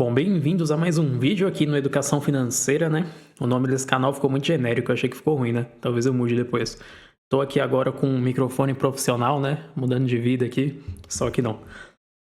Bom, bem-vindos a mais um vídeo aqui no Educação Financeira, né? O nome desse canal ficou muito genérico, eu achei que ficou ruim, né? Talvez eu mude depois. Tô aqui agora com um microfone profissional, né? Mudando de vida aqui, só que não.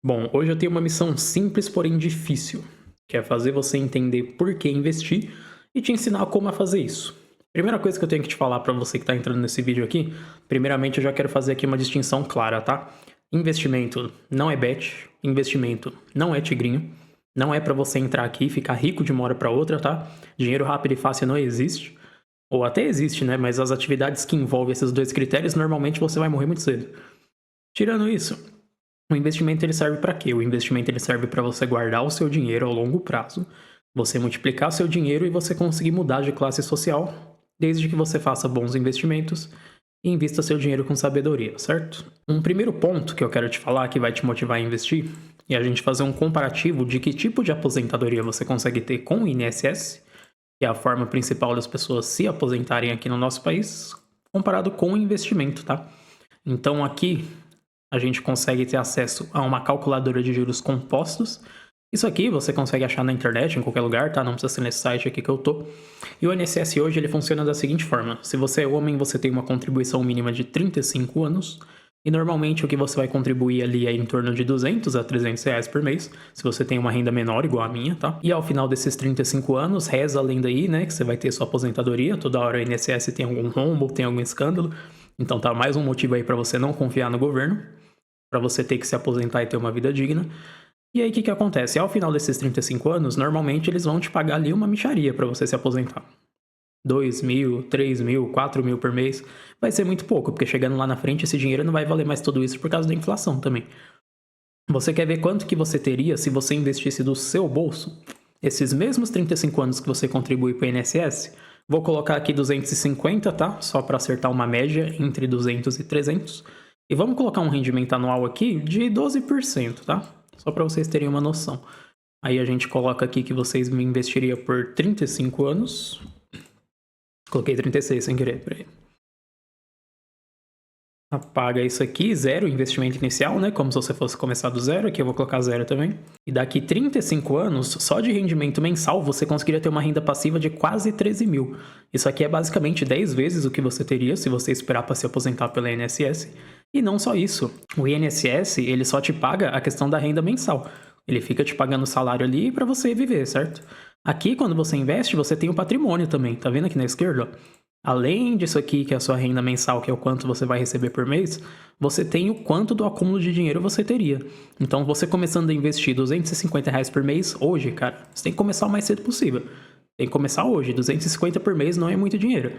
Bom, hoje eu tenho uma missão simples, porém difícil, que é fazer você entender por que investir e te ensinar como a fazer isso. Primeira coisa que eu tenho que te falar para você que tá entrando nesse vídeo aqui, primeiramente eu já quero fazer aqui uma distinção clara, tá? Investimento não é bet, investimento não é tigrinho. Não é para você entrar aqui e ficar rico de uma hora para outra, tá? Dinheiro rápido e fácil não existe. Ou até existe, né? Mas as atividades que envolvem esses dois critérios, normalmente você vai morrer muito cedo. Tirando isso, o investimento ele serve para quê? O investimento ele serve para você guardar o seu dinheiro ao longo prazo, você multiplicar seu dinheiro e você conseguir mudar de classe social, desde que você faça bons investimentos e invista seu dinheiro com sabedoria, certo? Um primeiro ponto que eu quero te falar que vai te motivar a investir é a gente fazer um comparativo de que tipo de aposentadoria você consegue ter com o INSS, que é a forma principal das pessoas se aposentarem aqui no nosso país, comparado com o investimento, tá? Então aqui a gente consegue ter acesso a uma calculadora de juros compostos. Isso aqui você consegue achar na internet, em qualquer lugar, tá? Não precisa ser nesse site aqui que eu tô. E o INSS hoje ele funciona da seguinte forma: se você é homem, você tem uma contribuição mínima de 35 anos. E normalmente o que você vai contribuir ali é em torno de 200 a 300 reais por mês, se você tem uma renda menor igual a minha, tá? E ao final desses 35 anos, reza a lenda aí, né, que você vai ter sua aposentadoria, toda hora o INSS tem algum rombo, tem algum escândalo, então tá mais um motivo aí para você não confiar no governo, para você ter que se aposentar e ter uma vida digna. E aí o que acontece? Ao final desses 35 anos, normalmente eles vão te pagar ali uma mixaria para você se aposentar. 2 mil, 3 mil, 4 mil por mês, vai ser muito pouco, porque chegando lá na frente esse dinheiro não vai valer mais tudo isso por causa da inflação também. Você quer ver quanto que você teria se você investisse do seu bolso? Esses mesmos 35 anos que você contribui para o INSS, vou colocar aqui 250, tá? Só para acertar uma média entre 200 e 300. E vamos colocar um rendimento anual aqui de 12%, tá? Só para vocês terem uma noção. Aí a gente coloca aqui que vocês me investiriam por 35 anos. Coloquei 36 sem querer, peraí. Apaga isso aqui, zero investimento inicial, né? Como se você fosse começar do zero, aqui eu vou colocar zero também. E daqui 35 anos, só de rendimento mensal, você conseguiria ter uma renda passiva de quase 13 mil. Isso aqui é basicamente 10 vezes o que você teria se você esperar para se aposentar pela INSS. E não só isso, o INSS, ele só te paga a questão da renda mensal. Ele fica te pagando o salário ali para você viver, certo? Aqui, quando você investe, você tem o patrimônio também. Tá vendo aqui na esquerda? Além disso aqui, que é a sua renda mensal, que é o quanto você vai receber por mês, você tem o quanto do acúmulo de dinheiro você teria. Então, você começando a investir 250 reais por mês, hoje, cara, você tem que começar o mais cedo possível. Tem que começar hoje. 250 por mês não é muito dinheiro.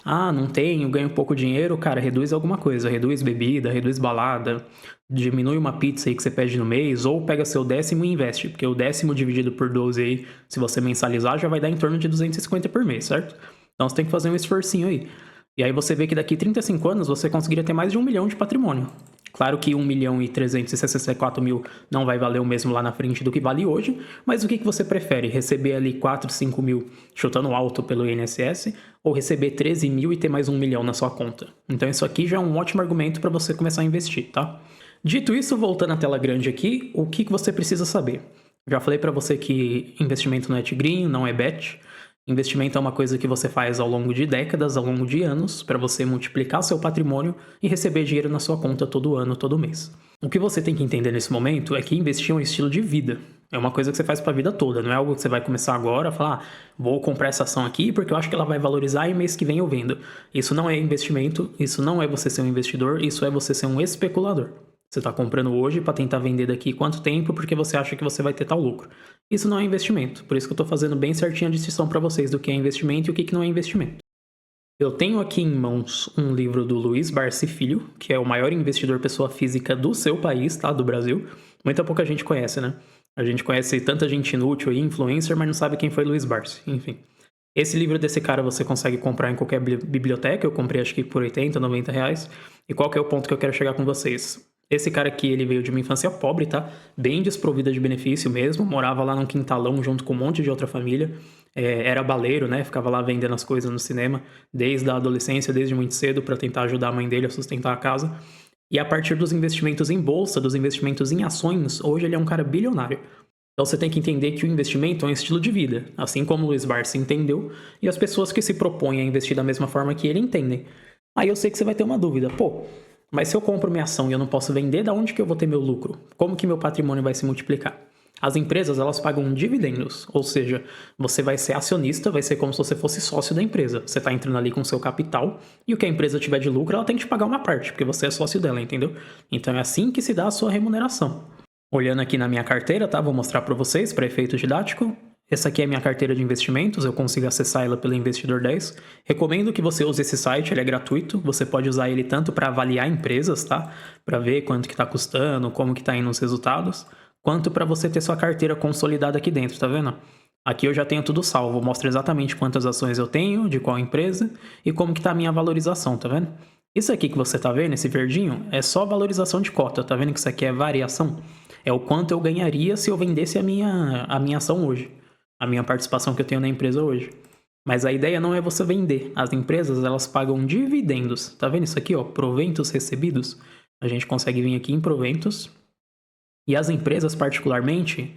Ah, não tenho, ganho pouco dinheiro, cara, reduz alguma coisa. Reduz bebida, reduz balada, diminui uma pizza aí que você pede no mês, ou pega seu décimo e investe, porque o décimo dividido por 12 aí, se você mensalizar, já vai dar em torno de 250 por mês, certo? Então você tem que fazer um esforcinho aí. E aí você vê que daqui 35 anos você conseguiria ter mais de 1 milhão de patrimônio. Claro que 1 milhão e 364 mil não vai valer o mesmo lá na frente do que vale hoje, mas o que você prefere? Receber ali 4, 5 mil chutando alto pelo INSS ou receber 13 mil e ter mais 1 milhão na sua conta? Então isso aqui já é um ótimo argumento para você começar a investir, tá? Dito isso, voltando à tela grande aqui, o que você precisa saber? Já falei para você que investimento não é tigrinho, não é bet. Investimento é uma coisa que você faz ao longo de décadas, ao longo de anos, para você multiplicar seu patrimônio e receber dinheiro na sua conta todo ano, todo mês. O que você tem que entender nesse momento é que investir é um estilo de vida. É uma coisa que você faz para a vida toda, não é algo que você vai começar agora a falar, vou comprar essa ação aqui porque eu acho que ela vai valorizar e mês que vem eu vendo. Isso não é investimento, isso não é você ser um investidor, isso é você ser um especulador. Você está comprando hoje para tentar vender daqui quanto tempo porque você acha que você vai ter tal lucro. Isso não é investimento, por isso que eu estou fazendo bem certinho a distinção para vocês do que é investimento e o que não é investimento. Eu tenho aqui em mãos um livro do Luiz Barsi Filho, que é o maior investidor pessoa física do seu país, tá? Do Brasil. Muita pouca gente conhece, né? A gente conhece tanta gente inútil aí, influencer, mas não sabe quem foi Luiz Barsi, enfim. Esse livro desse cara você consegue comprar em qualquer biblioteca, eu comprei acho que por 80, 90 reais. E qual que é o ponto que eu quero chegar com vocês? Esse cara aqui, ele veio de uma infância pobre, tá? Bem desprovida de benefício mesmo. Morava lá num quintalão junto com um monte de outra família. Era baleiro, né? Ficava lá vendendo as coisas no cinema desde a adolescência, desde muito cedo, para tentar ajudar a mãe dele a sustentar a casa. E a partir dos investimentos em bolsa, dos investimentos em ações, hoje ele é um cara bilionário. Então você tem que entender que o investimento é um estilo de vida, assim como o Luiz Barsi entendeu, e as pessoas que se propõem a investir da mesma forma que ele entendem. Aí eu sei que você vai ter uma dúvida, pô, mas se eu compro minha ação e eu não posso vender, da onde que eu vou ter meu lucro? Como que meu patrimônio vai se multiplicar? As empresas, elas pagam dividendos, ou seja, você vai ser acionista, vai ser como se você fosse sócio da empresa. Você está entrando ali com seu capital e o que a empresa tiver de lucro, ela tem que te pagar uma parte, porque você é sócio dela, entendeu? Então é assim que se dá a sua remuneração. Olhando aqui na minha carteira, tá? Vou mostrar para vocês, para efeito didático. Essa aqui é a minha carteira de investimentos, eu consigo acessar ela pelo Investidor 10. Recomendo que você use esse site, ele é gratuito. Você pode usar ele tanto para avaliar empresas, tá? Para ver quanto que está custando, como que está indo os resultados, quanto para você ter sua carteira consolidada aqui dentro, tá vendo? Aqui eu já tenho tudo salvo, mostra exatamente quantas ações eu tenho, de qual empresa e como que está a minha valorização, tá vendo? Isso aqui que você tá vendo, esse verdinho, é só valorização de cota, tá vendo que isso aqui é variação? É o quanto eu ganharia se eu vendesse a minha ação hoje, a minha participação que eu tenho na empresa hoje. Mas a ideia não é você vender. As empresas, elas pagam dividendos. Tá vendo isso aqui, ó? Proventos recebidos. A gente consegue vir aqui em proventos. E as empresas, particularmente,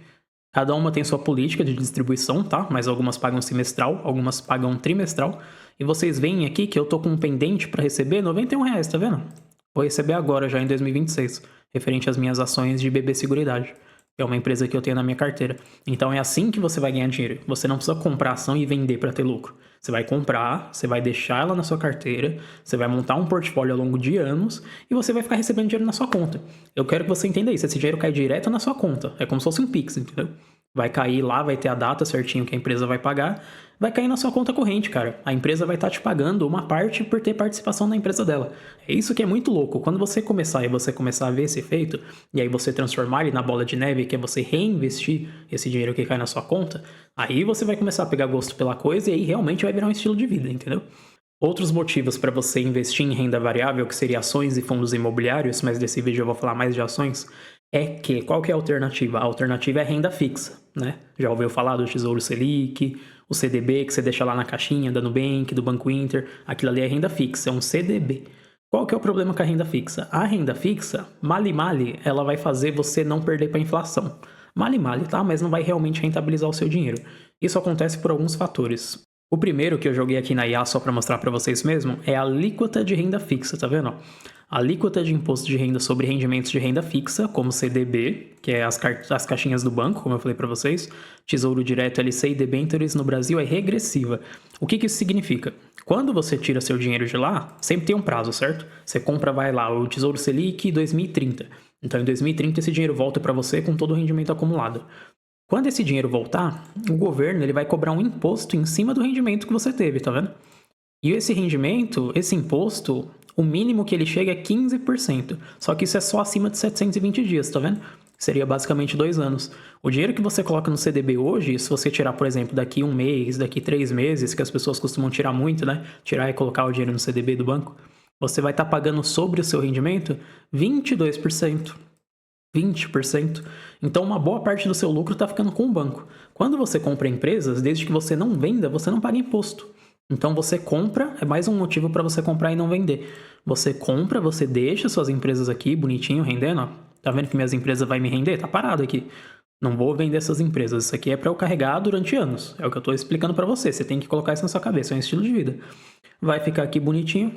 cada uma tem sua política de distribuição, tá? Mas algumas pagam semestral, algumas pagam trimestral. E vocês veem aqui que eu tô com um pendente para receber R$ 91, tá vendo? Vou receber agora, já em 2026, referente às minhas ações de BB Seguridade, que é uma empresa que eu tenho na minha carteira. Então é assim que você vai ganhar dinheiro. Você não precisa comprar ação e vender para ter lucro. Você vai comprar, você vai deixar ela na sua carteira, você vai montar um portfólio ao longo de anos e você vai ficar recebendo dinheiro na sua conta. Eu quero que você entenda isso. Esse dinheiro cai direto na sua conta. É como se fosse um Pix, entendeu? Vai cair lá, vai ter a data certinho que a empresa vai pagar, vai cair na sua conta corrente, cara. A empresa vai estar te pagando uma parte por ter participação na empresa dela. É isso que é muito louco. Quando você começar a ver esse efeito, e aí você transformar ele na bola de neve, que é você reinvestir esse dinheiro que cai na sua conta, aí você vai começar a pegar gosto pela coisa e aí realmente vai virar um estilo de vida, entendeu? Outros motivos para você investir em renda variável, que seria ações e fundos imobiliários, mas desse vídeo eu vou falar mais de ações, é que, qual que é a alternativa? A alternativa é renda fixa, né? Já ouviu falar do Tesouro Selic, o CDB que você deixa lá na caixinha da Nubank, do Banco Inter, aquilo ali é renda fixa, é um CDB. Qual que é o problema com a renda fixa? A renda fixa, male, ela vai fazer você não perder para a inflação. Male, tá? Mas não vai realmente rentabilizar o seu dinheiro. Isso acontece por alguns fatores. O primeiro que eu joguei aqui na IA só para mostrar para vocês mesmo é a alíquota de renda fixa, tá vendo? A alíquota de imposto de renda sobre rendimentos de renda fixa, como CDB, que é as caixinhas do banco, como eu falei para vocês, Tesouro Direto, LC e debêntures no Brasil é regressiva. O que isso significa? Quando você tira seu dinheiro de lá, sempre tem um prazo, certo? Você compra, vai lá, o Tesouro Selic 2030. Então, em 2030, esse dinheiro volta para você com todo o rendimento acumulado. Quando esse dinheiro voltar, o governo ele vai cobrar um imposto em cima do rendimento que você teve, tá vendo? E esse rendimento, esse imposto, o mínimo que ele chega é 15%. Só que isso é só acima de 720 dias, tá vendo? Seria basicamente 2 anos. O dinheiro que você coloca no CDB hoje, se você tirar, por exemplo, daqui 1 mês, daqui 3 meses, que as pessoas costumam tirar muito, né? Tirar e colocar o dinheiro no CDB do banco, você vai estar pagando sobre o seu rendimento 22%. 20%. Então, uma boa parte do seu lucro está ficando com o banco. Quando você compra empresas, desde que você não venda, você não paga imposto. Então, você compra, é mais um motivo para você comprar e não vender. Você compra, você deixa suas empresas aqui, bonitinho, rendendo. Ó. Tá vendo que minhas empresas vai me render? Tá parado aqui. Não vou vender essas empresas. Isso aqui é para eu carregar durante anos. É o que eu estou explicando para você. Você tem que colocar isso na sua cabeça. É um estilo de vida. Vai ficar aqui bonitinho.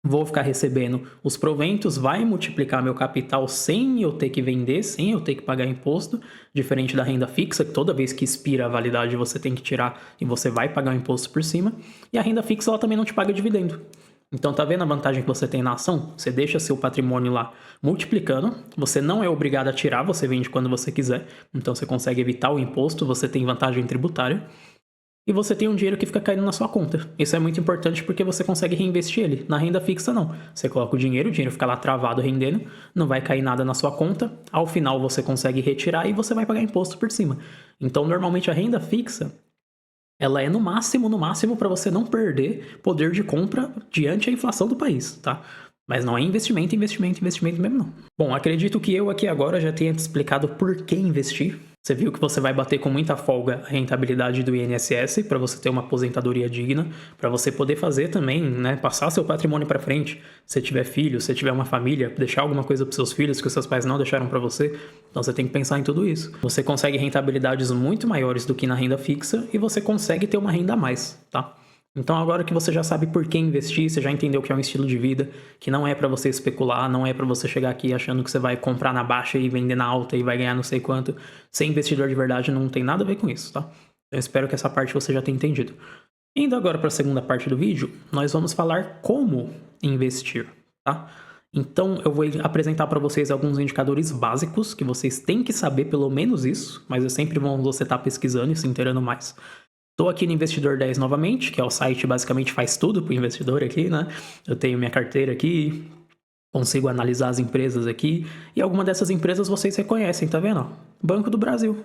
Vou ficar recebendo os proventos, vai multiplicar meu capital sem eu ter que vender, sem eu ter que pagar imposto, diferente da renda fixa, que toda vez que expira a validade você tem que tirar e você vai pagar o imposto por cima. E a renda fixa ela também não te paga dividendo. Então tá vendo a vantagem que você tem na ação? Você deixa seu patrimônio lá multiplicando, você não é obrigado a tirar, você vende quando você quiser, então você consegue evitar o imposto, você tem vantagem tributária. E você tem um dinheiro que fica caindo na sua conta. Isso é muito importante porque você consegue reinvestir ele. Na renda fixa, não. Você coloca o dinheiro fica lá travado rendendo, não vai cair nada na sua conta. Ao final, você consegue retirar e você vai pagar imposto por cima. Então, normalmente, a renda fixa, ela é no máximo, para você não perder poder de compra diante da inflação do país, tá? Mas não é investimento mesmo, não. Bom, acredito que eu aqui agora já tenha te explicado por que investir. Você viu que você vai bater com muita folga a rentabilidade do INSS para você ter uma aposentadoria digna, para você poder fazer também, né, passar seu patrimônio para frente. Se tiver filho, se tiver uma família, deixar alguma coisa para seus filhos que os seus pais não deixaram para você. Então você tem que pensar em tudo isso. Você consegue rentabilidades muito maiores do que na renda fixa e você consegue ter uma renda a mais, tá? Então agora que você já sabe por que investir, você já entendeu que é um estilo de vida, que não é para você especular, não é para você chegar aqui achando que você vai comprar na baixa e vender na alta e vai ganhar não sei quanto. Ser investidor de verdade não tem nada a ver com isso, tá? Eu espero que essa parte você já tenha entendido. Indo agora para a segunda parte do vídeo, nós vamos falar como investir, tá? Então eu vou apresentar para vocês alguns indicadores básicos que vocês têm que saber pelo menos isso, mas é sempre bom você estar pesquisando e se inteirando mais. Estou aqui no Investidor 10 novamente, que é o site basicamente faz tudo para o investidor aqui, né? Eu tenho minha carteira aqui, consigo analisar as empresas aqui, e alguma dessas empresas vocês reconhecem, tá vendo? Banco do Brasil.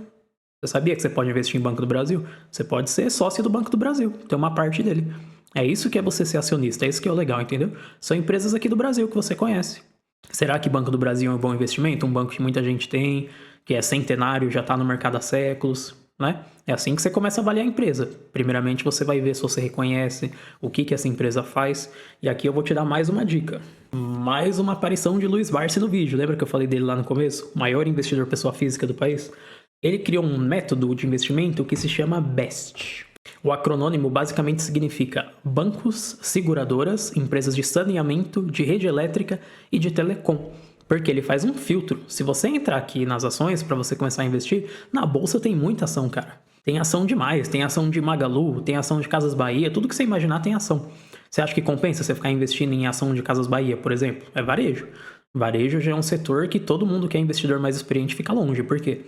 Você sabia que você pode investir em Banco do Brasil? Você pode ser sócio do Banco do Brasil, ter uma parte dele. É isso que é você ser acionista, é isso que é o legal, entendeu? São empresas aqui do Brasil que você conhece. Será que Banco do Brasil é um bom investimento? Um banco que muita gente tem, que é centenário, já está no mercado há séculos, né? É assim que você começa a avaliar a empresa. Primeiramente você vai ver se você reconhece o que essa empresa faz. E aqui eu vou te dar mais uma dica. Mais uma aparição de Luiz Barsi no vídeo. Lembra que eu falei dele lá no começo? O maior investidor pessoa física do país. Ele criou um método de investimento que se chama BEST. O acronônimo basicamente significa bancos, seguradoras, empresas de saneamento, de rede elétrica e de telecom. Porque ele faz um filtro. Se você entrar aqui nas ações para você começar a investir, na bolsa tem muita ação, cara. Tem ação demais, tem ação de Magalu, tem ação de Casas Bahia, tudo que você imaginar tem ação. Você acha que compensa você ficar investindo em ação de Casas Bahia, por exemplo? É varejo. Varejo já é um setor que todo mundo que é investidor mais experiente fica longe. Por quê?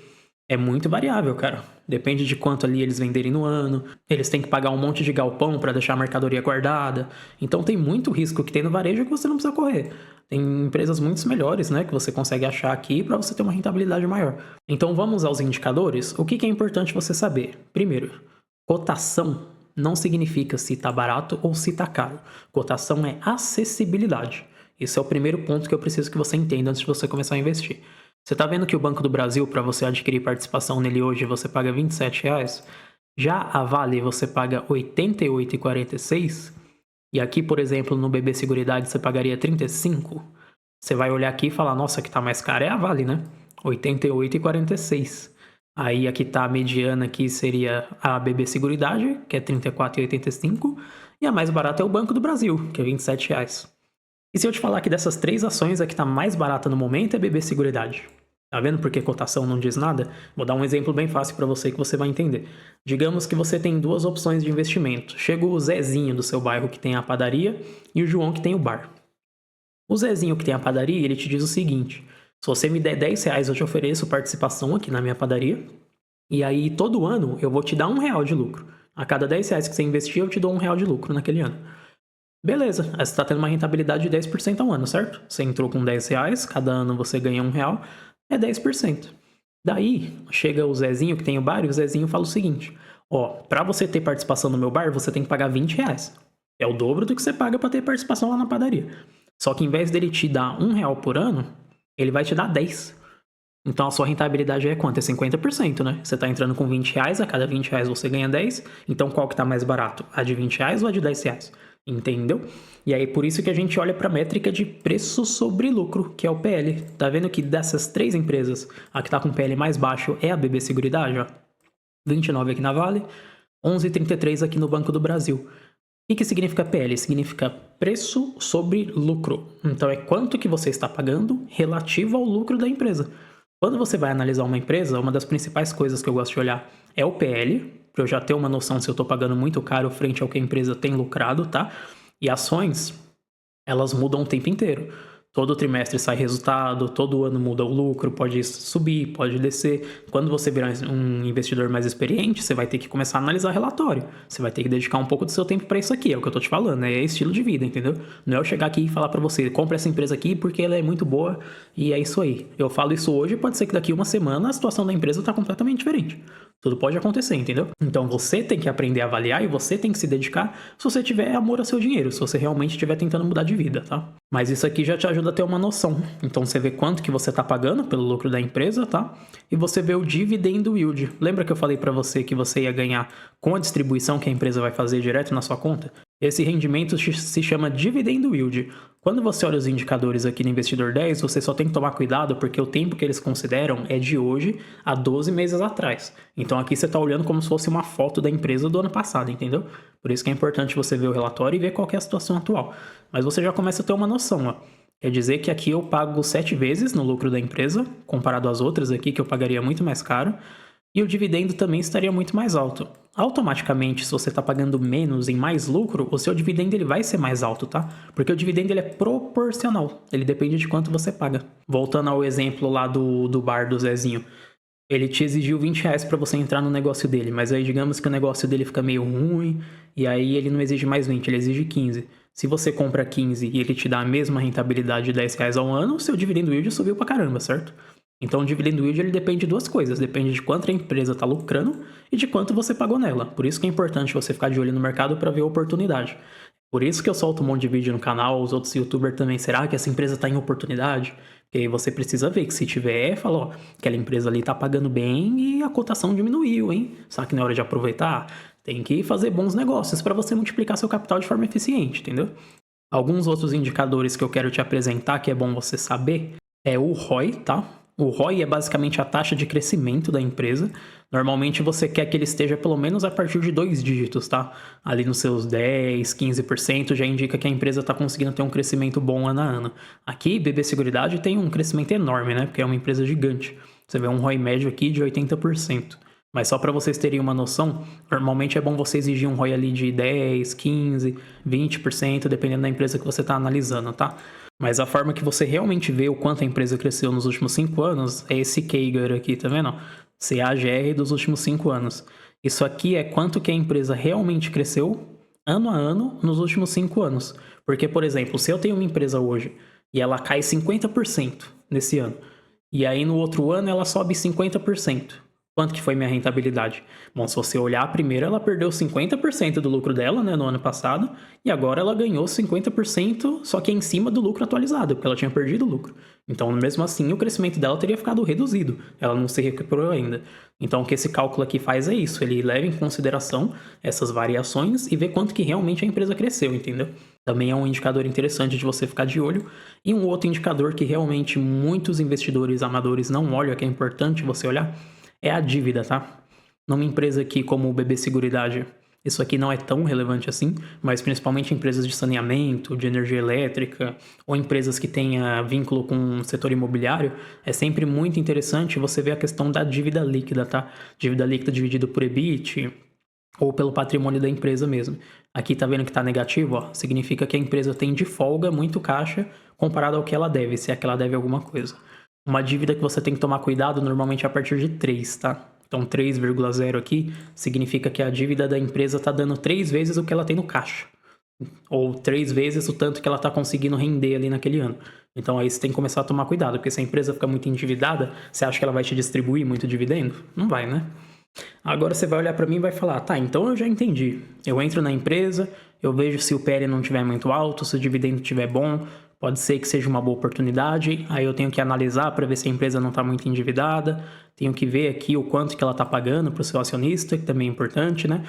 É muito variável, cara. Depende de quanto ali eles venderem no ano. Eles têm que pagar um monte de galpão para deixar a mercadoria guardada. Então tem muito risco que tem no varejo que você não precisa correr. Tem empresas muito melhores, né, que você consegue achar aqui para você ter uma rentabilidade maior. Então vamos aos indicadores. O que é importante você saber? Primeiro, cotação não significa se está barato ou se está caro. Cotação é acessibilidade. Esse é o primeiro ponto que eu preciso que você entenda antes de você começar a investir. Você está vendo que o Banco do Brasil, para você adquirir participação nele hoje, você paga R$ 27,00? Já a Vale você paga R$ 88,46? E aqui, por exemplo, no BB Seguridade você pagaria 35. Você vai olhar aqui e falar, nossa, que tá mais cara é a Vale, né? 88,46. Aí aqui tá a mediana aqui seria a BB Seguridade, que é 34,85. E a mais barata é o Banco do Brasil, que é R$ 27,00. E se eu te falar que dessas três ações a que tá mais barata no momento é BB Seguridade? Tá vendo porque cotação não diz nada? Vou dar um exemplo bem fácil para você que você vai entender. Digamos que você tem duas opções de investimento. Chega o Zezinho do seu bairro que tem a padaria e o João que tem o bar. O Zezinho que tem a padaria, ele te diz o seguinte: se você me der R$ 10, eu te ofereço participação aqui na minha padaria. E aí todo ano eu vou te dar R$ 1 de lucro. A cada R$ 10 que você investir, eu te dou R$ 1 de lucro naquele ano. Beleza, aí você está tendo uma rentabilidade de 10% ao ano, certo? Você entrou com R$ 10, cada ano você ganha R$ 1. É 10%. Daí, chega o Zezinho que tem o bar e o Zezinho fala o seguinte: ó, pra você ter participação no meu bar, você tem que pagar R$ 20. É o dobro do que você paga pra ter participação lá na padaria. Só que em vez dele te dar R$ 1 por ano, ele vai te dar 10. Então a sua rentabilidade é quanto? É 50%, né? Você tá entrando com R$ 20, a cada R$ 20 você ganha 10. Então qual que tá mais barato? A de R$ 20 ou a de R$ 10? Entendeu? E aí por isso que a gente olha para a métrica de preço sobre lucro, que é o PL. Tá vendo que dessas três empresas, a que tá com PL mais baixo é a BB Seguridade, ó. 29 aqui na Vale, 11,33 aqui no Banco do Brasil. O que significa PL? Significa preço sobre lucro. Então é quanto que você está pagando relativo ao lucro da empresa. Quando você vai analisar uma empresa, uma das principais coisas que eu gosto de olhar é o PL, para eu já ter uma noção se eu estou pagando muito caro frente ao que a empresa tem lucrado, tá? E ações, elas mudam o tempo inteiro. Todo trimestre sai resultado, todo ano muda o lucro, pode subir, pode descer. Quando você virar um investidor mais experiente, você vai ter que começar a analisar relatório. Você vai ter que dedicar um pouco do seu tempo para isso aqui, é o que eu tô te falando, é estilo de vida, entendeu? Não é eu chegar aqui e falar para você, compra essa empresa aqui porque ela é muito boa e é isso aí. Eu falo isso hoje, pode ser que daqui uma semana a situação da empresa tá completamente diferente. Tudo pode acontecer, entendeu? Então você tem que aprender a avaliar e você tem que se dedicar se você tiver amor ao seu dinheiro, se você realmente estiver tentando mudar de vida, tá? Mas isso aqui já te ajuda a ter uma noção. Então você vê quanto que você tá pagando pelo lucro da empresa, tá? E você vê o dividendo yield. Lembra que eu falei para você que você ia ganhar com a distribuição que a empresa vai fazer direto na sua conta? Esse rendimento se chama dividendo yield. Quando você olha os indicadores aqui no Investidor 10, você só tem que tomar cuidado porque o tempo que eles consideram é de hoje a 12 meses atrás. Então aqui você está olhando como se fosse uma foto da empresa do ano passado, entendeu? Por isso que é importante você ver o relatório e ver qual que é a situação atual. Mas você já começa a ter uma noção, ó. Quer dizer que aqui eu pago 7 vezes no lucro da empresa, comparado às outras aqui que eu pagaria muito mais caro. E o dividendo também estaria muito mais alto. Automaticamente, se você está pagando menos em mais lucro, o seu dividendo ele vai ser mais alto, tá? Porque o dividendo ele é proporcional, ele depende de quanto você paga. Voltando ao exemplo lá do bar do Zezinho. Ele te exigiu 20 reais para você entrar no negócio dele, mas aí digamos que o negócio dele fica meio ruim, e aí ele não exige mais 20, ele exige 15. Se você compra 15 e ele te dá a mesma rentabilidade de 10 reais ao ano, o seu dividendo yield subiu pra caramba, certo? Então o dividend yield ele depende de duas coisas, depende de quanto a empresa está lucrando e de quanto você pagou nela. Por isso que é importante você ficar de olho no mercado para ver a oportunidade. Por isso que eu solto um monte de vídeo no canal, os outros youtubers também, será que essa empresa está em oportunidade? Porque aí você precisa ver que se tiver, fala, ó, aquela empresa ali está pagando bem e a cotação diminuiu, hein? Só que na hora de aproveitar, tem que fazer bons negócios para você multiplicar seu capital de forma eficiente, entendeu? Alguns outros indicadores que eu quero te apresentar que é bom você saber é o ROI, tá? O ROI é basicamente a taxa de crescimento da empresa. Normalmente você quer que ele esteja pelo menos a partir de 2 dígitos, tá? Ali nos seus 10, 15% já indica que a empresa está conseguindo ter um crescimento bom ano a ano. Aqui, BB Seguridade tem um crescimento enorme, né? Porque é uma empresa gigante. Você vê um ROI médio aqui de 80%. Mas só para vocês terem uma noção, normalmente é bom você exigir um ROI ali de 10, 15, 20%, dependendo da empresa que você está analisando, tá? Mas a forma que você realmente vê o quanto a empresa cresceu nos últimos 5 anos é esse CAGR aqui, tá vendo? CAGR dos últimos 5 anos. Isso aqui é quanto que a empresa realmente cresceu ano a ano nos últimos 5 anos. Porque, por exemplo, se eu tenho uma empresa hoje e ela cai 50% nesse ano, e aí no outro ano ela sobe 50%. Quanto que foi minha rentabilidade? Bom, se você olhar, primeiro ela perdeu 50% do lucro dela, né, no ano passado, e agora ela ganhou 50%, só que é em cima do lucro atualizado, porque ela tinha perdido o lucro. Então, mesmo assim, o crescimento dela teria ficado reduzido. Ela não se recuperou ainda. Então, o que esse cálculo aqui faz é isso. Ele leva em consideração essas variações e vê quanto que realmente a empresa cresceu, entendeu? Também é um indicador interessante de você ficar de olho. E um outro indicador que realmente muitos investidores amadores não olham, que é importante você olhar, é a dívida, tá? Numa empresa aqui como o BB Seguridade, isso aqui não é tão relevante assim, mas principalmente empresas de saneamento, de energia elétrica, ou empresas que tenham vínculo com o setor imobiliário, é sempre muito interessante você ver a questão da dívida líquida, tá? Dívida líquida dividido por EBIT, ou pelo patrimônio da empresa mesmo. Aqui tá vendo que tá negativo, ó, significa que a empresa tem de folga muito caixa comparado ao que ela deve, se é que ela deve alguma coisa. Uma dívida que você tem que tomar cuidado normalmente é a partir de 3, tá? Então 3,0 aqui significa que a dívida da empresa está dando 3 vezes o que ela tem no caixa. Ou 3 vezes o tanto que ela está conseguindo render ali naquele ano. Então aí você tem que começar a tomar cuidado, porque se a empresa fica muito endividada, você acha que ela vai te distribuir muito dividendo? Não vai, né? Agora você vai olhar para mim e vai falar, tá, então eu já entendi. Eu entro na empresa, eu vejo se o PL não estiver muito alto, se o dividendo estiver bom, pode ser que seja uma boa oportunidade, aí eu tenho que analisar para ver se a empresa não está muito endividada, tenho que ver aqui o quanto que ela está pagando para o seu acionista, que também é importante, né?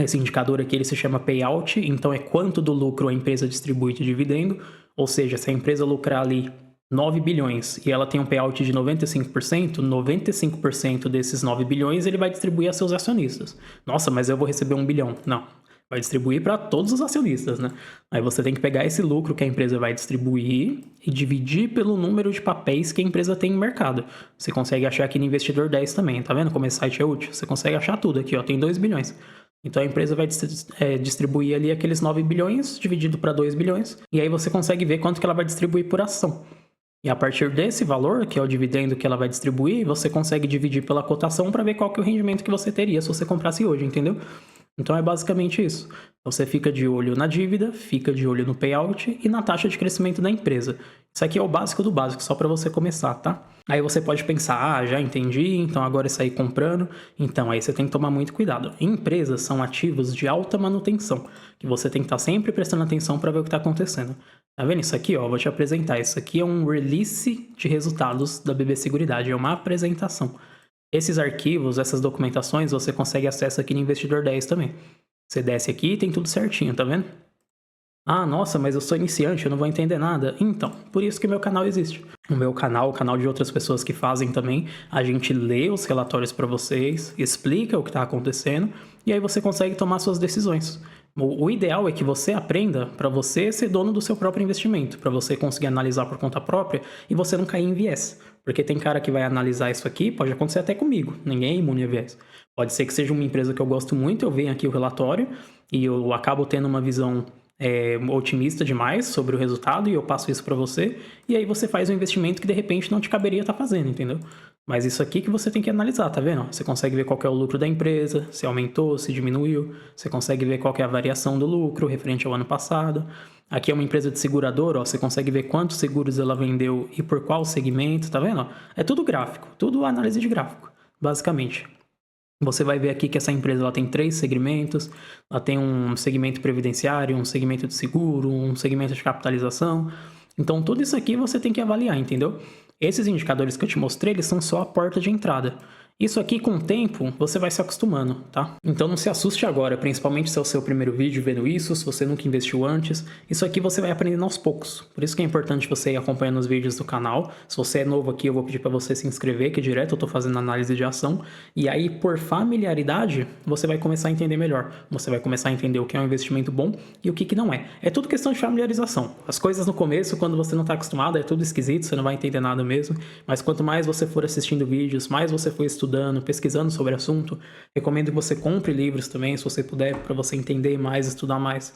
Esse indicador aqui ele se chama payout, então é quanto do lucro a empresa distribui de dividendo, ou seja, se a empresa lucrar ali 9 bilhões e ela tem um payout de 95%, 95% desses 9 bilhões ele vai distribuir a seus acionistas. Nossa, mas eu vou receber 1 bilhão. Não. Vai distribuir para todos os acionistas, né? Aí você tem que pegar esse lucro que a empresa vai distribuir e dividir pelo número de papéis que a empresa tem no mercado. Você consegue achar aqui no Investidor 10 também, tá vendo como esse site é útil? Você consegue achar tudo aqui, ó, tem 2 bilhões. Então a empresa vai distribuir ali aqueles 9 bilhões dividido para 2 bilhões e aí você consegue ver quanto que ela vai distribuir por ação. E a partir desse valor, que é o dividendo que ela vai distribuir, você consegue dividir pela cotação para ver qual que é o rendimento que você teria se você comprasse hoje, entendeu? Então é basicamente isso. Você fica de olho na dívida, fica de olho no payout e na taxa de crescimento da empresa. Isso aqui é o básico do básico, só para você começar, tá? Aí você pode pensar, já entendi, então agora é sair comprando. Então, aí você tem que tomar muito cuidado. Empresas são ativos de alta manutenção, que você tem que estar sempre prestando atenção para ver o que está acontecendo. Tá vendo isso aqui, ó? Vou te apresentar. Isso aqui é um release de resultados da BB Seguridade, é uma apresentação. Esses arquivos, essas documentações, você consegue acesso aqui no Investidor 10 também. Você desce aqui e tem tudo certinho, tá vendo? Ah, nossa, mas eu sou iniciante, eu não vou entender nada. Então, por isso que o meu canal existe. O meu canal, o canal de outras pessoas que fazem também, a gente lê os relatórios para vocês, explica o que está acontecendo e aí você consegue tomar suas decisões. O ideal é que você aprenda para você ser dono do seu próprio investimento, para você conseguir analisar por conta própria e você não cair em viés. Porque tem cara que vai analisar isso aqui, pode acontecer até comigo, ninguém é imune a viés. Pode ser que seja uma empresa que eu gosto muito, eu venho aqui o relatório e eu acabo tendo uma visão otimista demais sobre o resultado e eu passo isso para você e aí você faz um investimento que de repente não te caberia estar fazendo, entendeu? Mas isso aqui que você tem que analisar, tá vendo? Você consegue ver qual é o lucro da empresa, se aumentou, se diminuiu, você consegue ver qual é a variação do lucro referente ao ano passado. Aqui é uma empresa de seguradora, ó, você consegue ver quantos seguros ela vendeu e por qual segmento, tá vendo? É tudo gráfico, tudo análise de gráfico, basicamente. Você vai ver aqui que essa empresa ela tem 3 segmentos, ela tem um segmento previdenciário, um segmento de seguro, um segmento de capitalização. Então, tudo isso aqui você tem que avaliar, entendeu? Esses indicadores que eu te mostrei, eles são só a porta de entrada. Isso aqui, com o tempo, você vai se acostumando, tá? Então não se assuste agora, principalmente se é o seu primeiro vídeo vendo isso, se você nunca investiu antes. Isso aqui você vai aprendendo aos poucos. Por isso que é importante você ir acompanhando os vídeos do canal. Se você é novo aqui, eu vou pedir para você se inscrever, que direto eu tô fazendo análise de ação. E aí, por familiaridade, você vai começar a entender melhor. Você vai começar a entender o que é um investimento bom e o que não é. É tudo questão de familiarização. As coisas no começo, quando você não tá acostumado, é tudo esquisito, você não vai entender nada mesmo. Mas quanto mais você for assistindo vídeos, mais você for estudando, pesquisando sobre o assunto, recomendo que você compre livros também, se você puder, para você entender mais, estudar mais.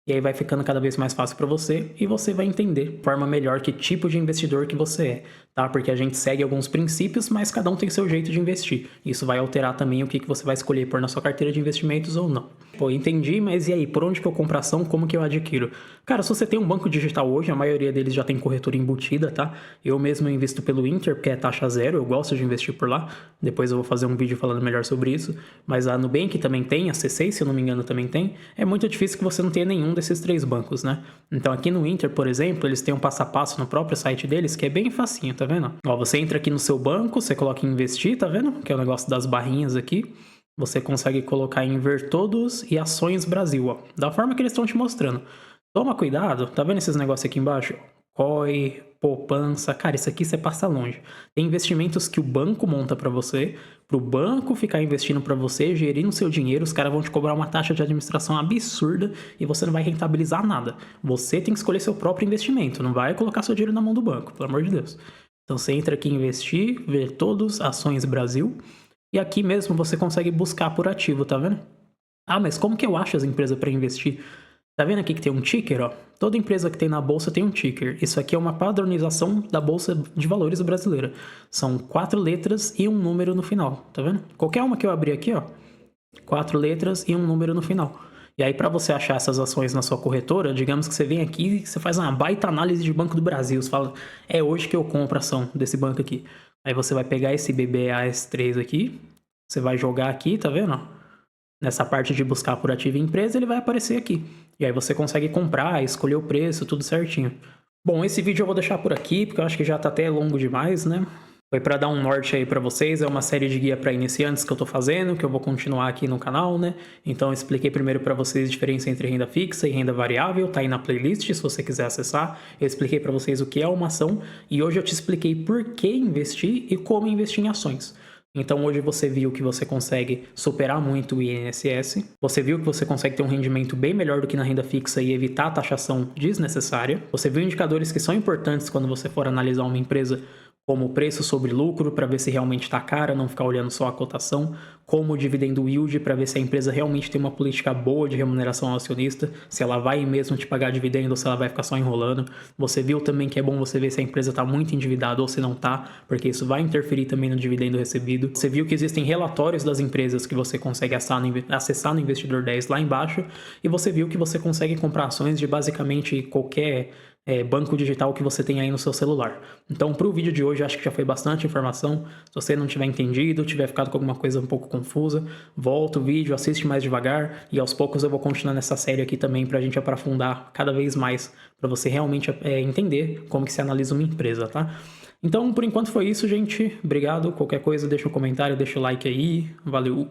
E aí vai ficando cada vez mais fácil para você e você vai entender de forma melhor que tipo de investidor que você é, tá? Porque a gente segue alguns princípios, mas cada um tem seu jeito de investir. Isso vai alterar também o que você vai escolher pôr na sua carteira de investimentos ou não. Pô, entendi, mas e aí, por onde que eu compro ação, como que eu adquiro? Cara, se você tem um banco digital hoje, a maioria deles já tem corretora embutida, tá? Eu mesmo invisto pelo Inter, porque é taxa zero, eu gosto de investir por lá. Depois eu vou fazer um vídeo falando melhor sobre isso. Mas a Nubank também tem, a C6, se eu não me engano, também tem. É muito difícil que você não tenha nenhum desses 3 bancos, né? Então aqui no Inter, por exemplo, eles têm um passo a passo no próprio site deles, que é bem facinho, tá vendo? Ó, você entra aqui no seu banco, você coloca em investir, tá vendo? Que é o negócio das barrinhas aqui. Você consegue colocar em ver todos e ações Brasil, ó. Da forma que eles estão te mostrando. Toma cuidado, tá vendo esses negócios aqui embaixo? COI, poupança, cara, isso aqui você passa longe. Tem investimentos que o banco monta para você, pro banco ficar investindo para você, gerindo seu dinheiro, os caras vão te cobrar uma taxa de administração absurda e você não vai rentabilizar nada. Você tem que escolher seu próprio investimento, não vai colocar seu dinheiro na mão do banco, pelo amor de Deus. Então você entra aqui em investir, ver todos, ações Brasil, e aqui mesmo você consegue buscar por ativo, tá vendo? Ah, mas como que eu acho as empresas para investir? Tá vendo aqui que tem um ticker, ó? Toda empresa que tem na bolsa tem um ticker. Isso aqui é uma padronização da bolsa de valores brasileira. São 4 letras e um número no final, tá vendo? Qualquer uma que eu abrir aqui, ó, 4 letras e um número no final. E aí, para você achar essas ações na sua corretora, digamos que você vem aqui e você faz uma baita análise de Banco do Brasil. Você fala, é hoje que eu compro a ação desse banco aqui. Aí você vai pegar esse BBAS3 aqui, você vai jogar aqui, tá vendo? Nessa parte de buscar por ativo em empresa, ele vai aparecer aqui. E aí você consegue comprar, escolher o preço, tudo certinho. Bom, esse vídeo eu vou deixar por aqui, porque eu acho que já tá até longo demais, né? Foi para dar um norte aí para vocês, é uma série de guia para iniciantes que eu tô fazendo, que eu vou continuar aqui no canal, né? Então eu expliquei primeiro para vocês a diferença entre renda fixa e renda variável, tá aí na playlist se você quiser acessar. Eu expliquei para vocês o que é uma ação e hoje eu te expliquei por que investir e como investir em ações. Então hoje você viu que você consegue superar muito o INSS, você viu que você consegue ter um rendimento bem melhor do que na renda fixa e evitar a taxação desnecessária, você viu indicadores que são importantes quando você for analisar uma empresa, como o preço sobre lucro, para ver se realmente está cara, não ficar olhando só a cotação, como o dividendo yield, para ver se a empresa realmente tem uma política boa de remuneração ao acionista, se ela vai mesmo te pagar dividendo ou se ela vai ficar só enrolando. Você viu também que é bom você ver se a empresa está muito endividada ou se não está, porque isso vai interferir também no dividendo recebido. Você viu que existem relatórios das empresas que você consegue acessar no Investidor 10 lá embaixo, e você viu que você consegue comprar ações de basicamente qualquer banco digital que você tem aí no seu celular. Então, para o vídeo de hoje, acho que já foi bastante informação. Se você não tiver entendido, tiver ficado com alguma coisa um pouco confusa, volta o vídeo, assiste mais devagar e aos poucos eu vou continuar nessa série aqui também para a gente aprofundar cada vez mais, para você realmente entender como que se analisa uma empresa, tá? Então, por enquanto foi isso, gente. Obrigado. Qualquer coisa, deixa um comentário, deixa o like aí. Valeu!